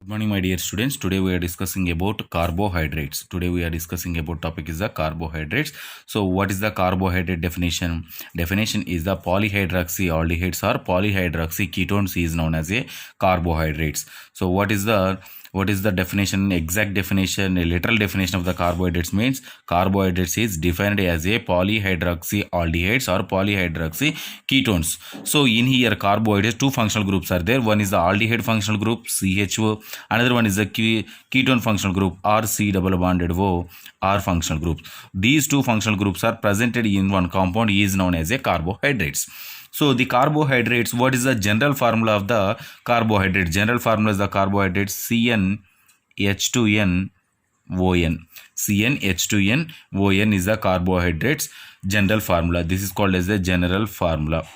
Good morning, my dear students. Today we are discussing about carbohydrates. Today we are discussing about topic is the carbohydrates. So what is the carbohydrate definition? Definition is the polyhydroxyaldehydes or polyhydroxy ketones is known as a carbohydrates. So what is the definition? Exact definition, a literal definition of the carbohydrates means carbohydrates is defined as a polyhydroxyaldehydes or polyhydroxy ketones. So in here carbohydrates two functional groups are there. One is the aldehyde functional group CHO, another one is the ketone functional group or C double bonded O R functional group. These two functional groups are presented in one compound is known as a carbohydrates. So the carbohydrates, what is the general formula of the carbohydrate? General formula is the carbohydrates CnH2nOn. CnH2nOn is the carbohydrates general formula. This is called as the general formula.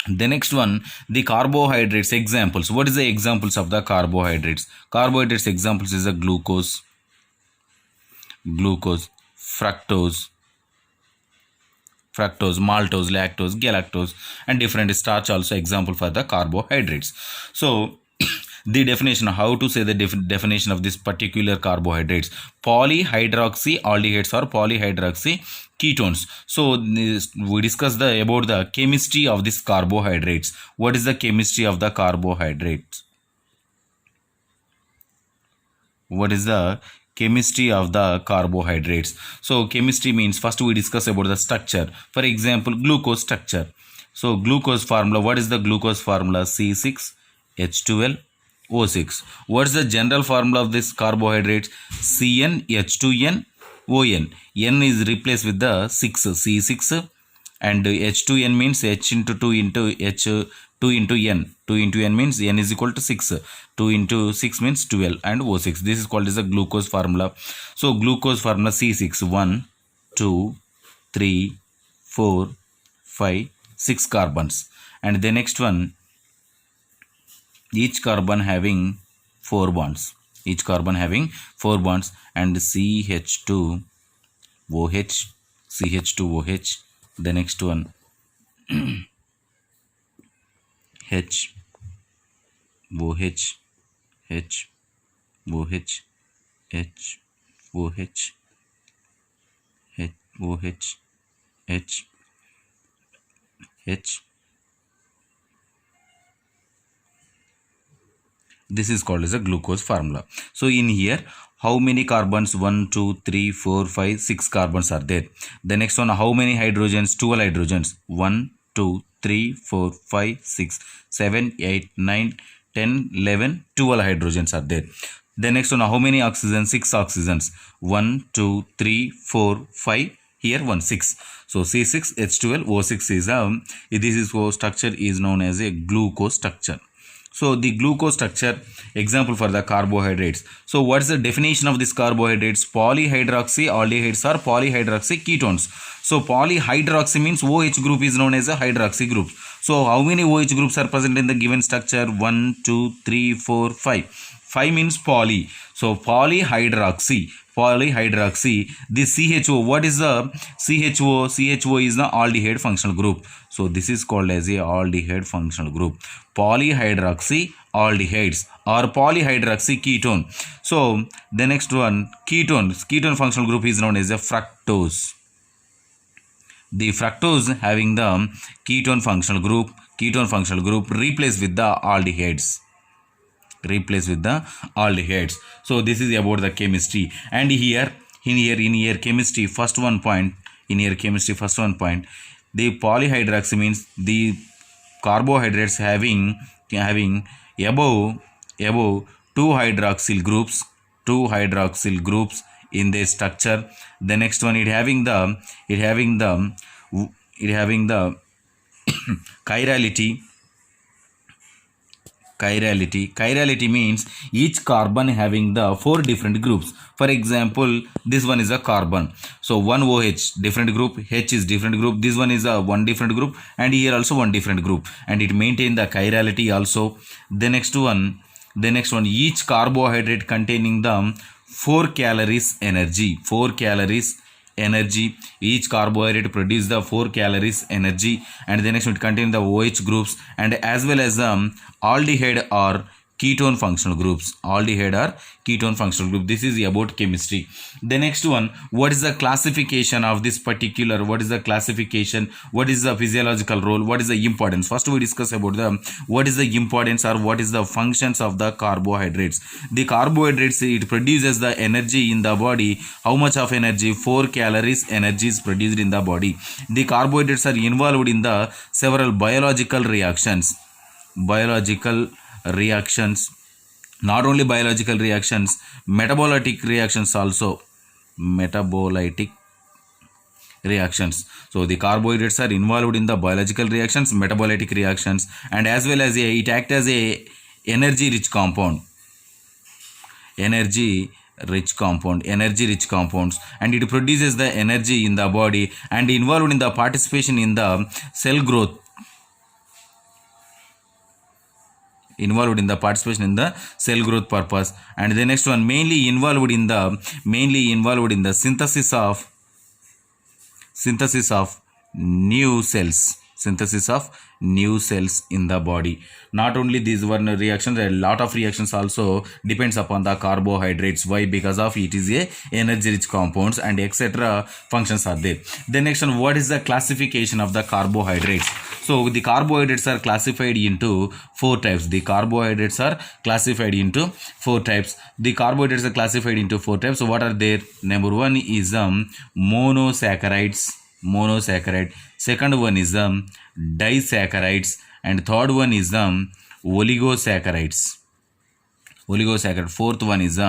The next one, the carbohydrates examples. What is the examples of the carbohydrates? Carbohydrates examples is the glucose, fructose, maltose, lactose, galactose, and different starch also example for the carbohydrates. So the definition, how to say the definition of this particular carbohydrates: polyhydroxyaldehydes or polyhydroxy ketones. So we discussed about the chemistry of this carbohydrates. What is the chemistry of the carbohydrates? What is the chemistry of the carbohydrates? So chemistry means first we discuss about the structure. For example, glucose structure. So glucose formula, what is the glucose formula? C6H12O6. What is the general formula of this carbohydrates? CnH2nOn. N is replaced with the 6, C6, and H2n means H into 2 into H 2 into N. 2 into N means N is equal to 6. 2 into 6 means 12 and O6. This is called as the glucose formula. So glucose formula C6, 1, 2, 3, 4, 5, 6 carbons. And the next one, each carbon having 4 bonds. Each carbon having 4 bonds, and CH2OH, CH2OH. The next one, H, OH, H, OH, H, OH, H, OH, H, H. This is called as a glucose formula. So in here, how many carbons? 1, 2, 3, 4, 5, 6 carbons are there. The next one, how many hydrogens? 12 hydrogens. 1, 2, 3, 4, 5, 6, 7, 8, 9, 10, 11, 12 hydrogens are there. The next one, how many oxygens? 6 oxygens. 1, 2, 3, 4, 5. Here 1, 6. So C6H12O6 is this is structure is known as a glucose structure. So the glucose structure example for the carbohydrates. So what is the definition of this carbohydrates? Polyhydroxyaldehydes or polyhydroxy ketones. So polyhydroxy means OH group is known as a hydroxy group. So how many OH groups are present in the given structure? 1, 2, 3, 4, 5. 5 means poly. So polyhydroxy. This CHO, what is the CHO? CHO is the aldehyde functional group. So this is called as a aldehyde functional group. Polyhydroxyaldehydes or polyhydroxy ketone. So the next one, ketone functional group is known as a fructose. The fructose having the ketone functional group replaced with the aldehydes. So this is about the chemistry. And in here chemistry first one point, the polyhydroxy means the carbohydrates having above 2 hydroxyl groups in their structure. The next one, it having the chirality. Chirality means each carbon having the 4 different groups. For example, this one is a carbon. So one OH different group, H is different group, this one is a one different group, and here also one different group, and it maintain the chirality also. The next one, each carbohydrate containing the 4 calories energy. Each carbohydrate produce the 4 calories energy, and the next one it contain the OH groups and as well as aldehyde or ketone functional groups. Aldehyde are ketone functional group. This is about chemistry. The next one, what is the classification of this particular, what is the classification, what is the physiological role, what is the importance? First we discuss about the what is the importance or what is the functions of the carbohydrates. The carbohydrates, it produces the energy in the body. How much of energy? 4 calories energy is produced in the body. The carbohydrates are involved in the several biological reactions. Not only biological reactions, metabolic reactions also. Metabolic reactions. So the carbohydrates are involved in the biological reactions, metabolic reactions, and as well as it act as a energy rich compounds, and it produces the energy in the body and involved in the participation in the cell growth, purpose. And the next one, mainly involved in the synthesis of new cells in the body. Not only these one reactions, a lot of reactions also depends upon the carbohydrates. Why? Because of it is a energy rich compounds and etc functions are there. The next one, what is the classification of the carbohydrates? So the carbohydrates are classified into 4 types. The carbohydrates are classified into 4 types. So what are there? Number 1 is monosaccharides. Second one is disaccharides, and third one is oligosaccharides. Fourth one is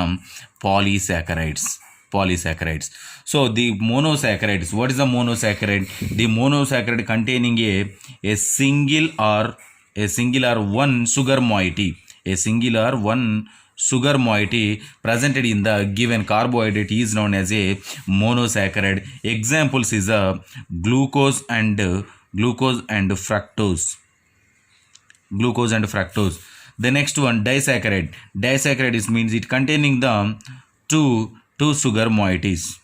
polysaccharides. So the monosaccharides, what is the monosaccharide? The monosaccharide containing a single or one sugar moiety. Sugar moiety presented in the given carbohydrate is known as a monosaccharide. Examples is glucose and fructose. The next one, disaccharide. Disaccharide means it containing the two sugar moieties.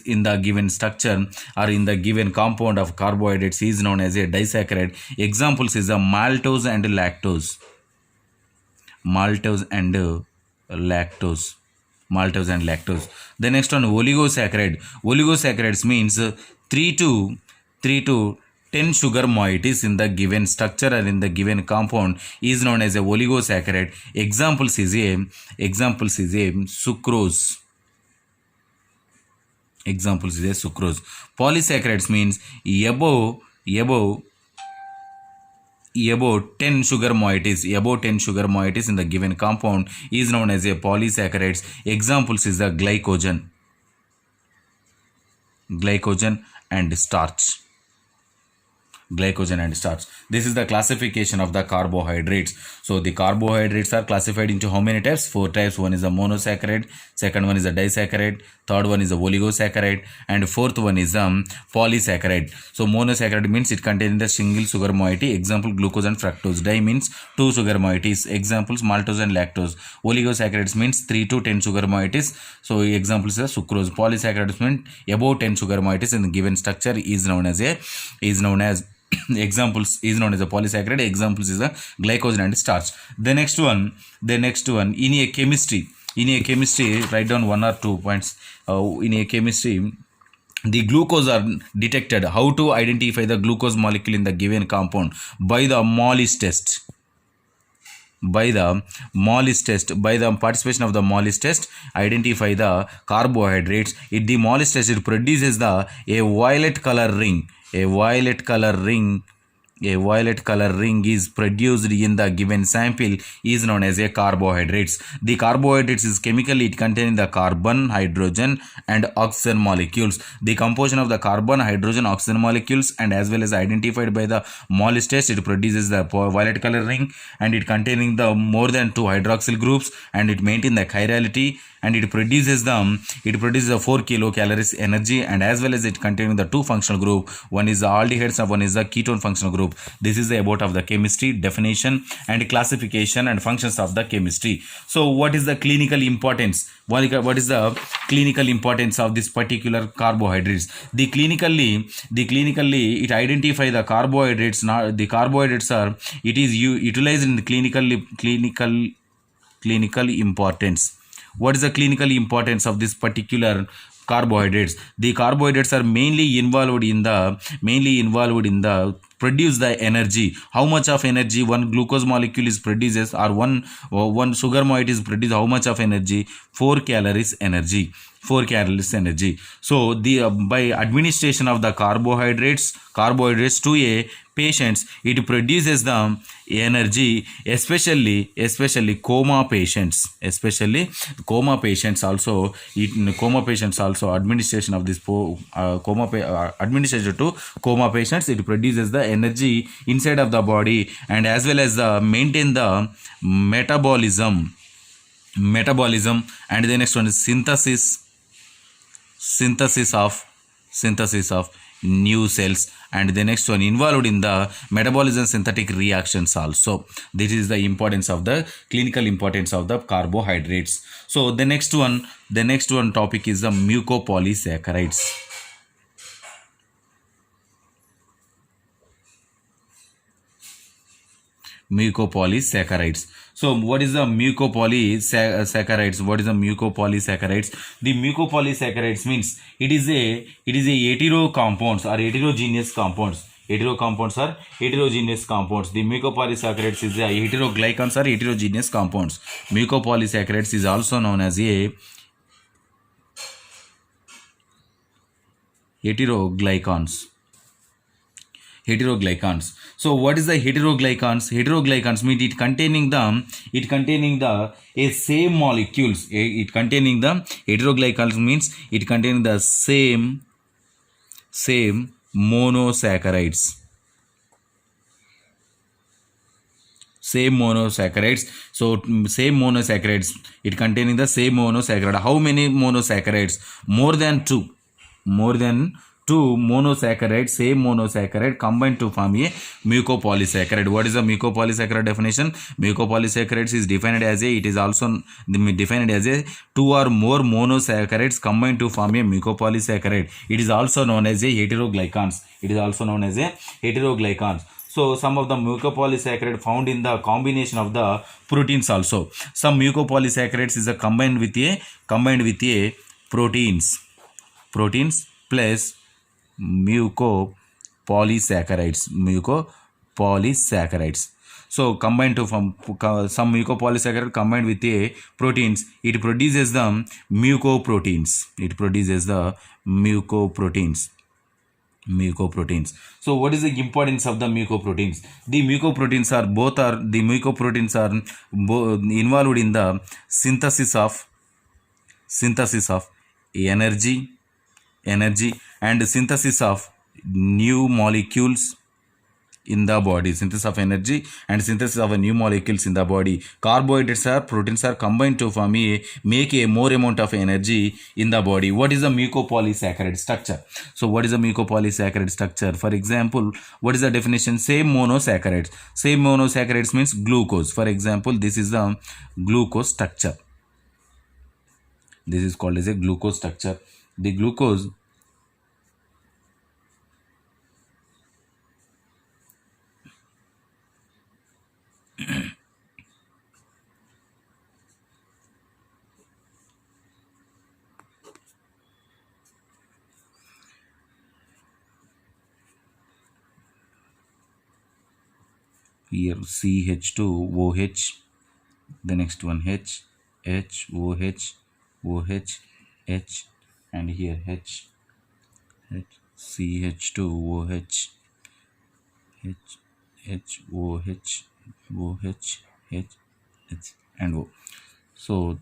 In the given structure or in the given compound of carbohydrates is known as a disaccharide. Examples is maltose and lactose. The next one, oligosaccharide. Oligosaccharides means 3 to 10 sugar moieties in the given structure or in the given compound is known as a oligosaccharide. Examples is a sucrose. Polysaccharides means above 10 sugar moieties in the given compound is known as a polysaccharides. Examples is the glycogen and starch. This is the classification of the carbohydrates. So the carbohydrates are classified into how many types? 4 types. One is a monosaccharide, second one is a disaccharide, third one is a oligosaccharide, and fourth one is polysaccharide. So monosaccharide means it contains the single sugar moiety. Example, glucose and fructose. Di means 2 sugar moieties. Examples, maltose and lactose. Oligosaccharides means 3 to 10 sugar moieties. So examples are sucrose. Polysaccharides means above 10 sugar moieties in the given structure is known as examples is known as a polysaccharide. Examples is a glycogen and starch. The next one, in a chemistry, write down 1 or 2 points. In a chemistry, the glucose are detected. How to identify the glucose molecule in the given compound? By the Mollis test. By the participation of the Mollis test, identify the carbohydrates. The Mollis test, it produces a violet color ring. A violet color ring is produced in the given sample is known as a carbohydrates. The carbohydrates is chemically it containing the carbon, hydrogen and oxygen molecules. The composition of the carbon, hydrogen, oxygen molecules and as well as identified by the Mollis test, it produces the violet color ring and it containing the more than 2 hydroxyl groups and it maintains the chirality and it produces a 4 kilocalories energy and as well as it containing the 2 functional group. One is the aldehydes and one is the ketone functional group. This is the about of the chemistry, definition and classification and functions of the chemistry. So what is the clinical importance? What is the clinical importance of this particular carbohydrates? The clinically it identify the carbohydrates. Not the carbohydrates are, it is utilized in the clinical importance. What is the clinical importance of this particular carbohydrates? The carbohydrates are mainly involved in the produce the energy. How much of energy one glucose molecule is produces, or one sugar molecule is produced? How much of energy? 4 calories energy. 4 calories energy. So the by administration of the carbohydrates to a patients, it produces the energy, especially coma patients. Also, administration of this administration to coma patients, it produces the energy inside of the body, and as well as maintain the metabolism. And the next one is synthesis of new cells, and the next one involved in the metabolism synthetic reactions also. This is the importance of the clinical importance of the carbohydrates. So the next one topic is the mucopolysaccharides. So what is the mucopolysaccharides? The mucopolysaccharides means it is a hetero compounds or heterogeneous compounds. The mucopolysaccharides is a heteroglycans or heterogeneous compounds. Mucopolysaccharides is also known as a heteroglycans. So what is the heteroglycans? Heteroglycans means it containing the a same molecules. Heteroglycans means it containing the same monosaccharides. So same monosaccharides, it containing the same monosaccharide. How many monosaccharides? More than two monosaccharides, same monosaccharide combined to form a mucopolysaccharide. What is the mucopolysaccharide definition? Mucopolysaccharides is defined as a two or more monosaccharides combined to form a mucopolysaccharide. It is also known as a heteroglycans. So some of the mucopolysaccharide found in the combination of the proteins also. Some mucopolysaccharides is combined with a proteins plus mucopolysaccharides. So combined to form some mucopolysaccharide combined with a proteins, it produces the mucoproteins. So what is the importance of the mucoproteins? The mucoproteins are involved in the synthesis of energy and synthesis of new molecules in the body. Synthesis of energy and synthesis of new molecules in the body. Carbohydrates or proteins are combined to make a more amount of energy in the body. What is the mucopolysaccharide structure? So what is the mucopolysaccharide structure? For example, what is the definition? Same monosaccharides means glucose. For example, this is the glucose structure. This is called as a glucose structure. The glucose here CH2OH, the next one HOH, H, and here H CH2OH, HOH, H, and O. So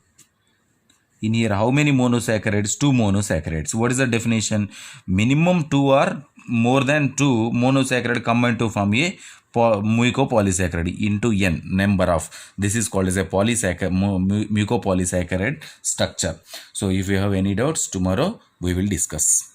in here, how many monosaccharides? 2 monosaccharides. What is the definition? Minimum 2 or more than 2 monosaccharide combined to form a mucopolysaccharide into n number of. This is called as a mucopolysaccharide structure. So if you have any doubts, tomorrow we will discuss.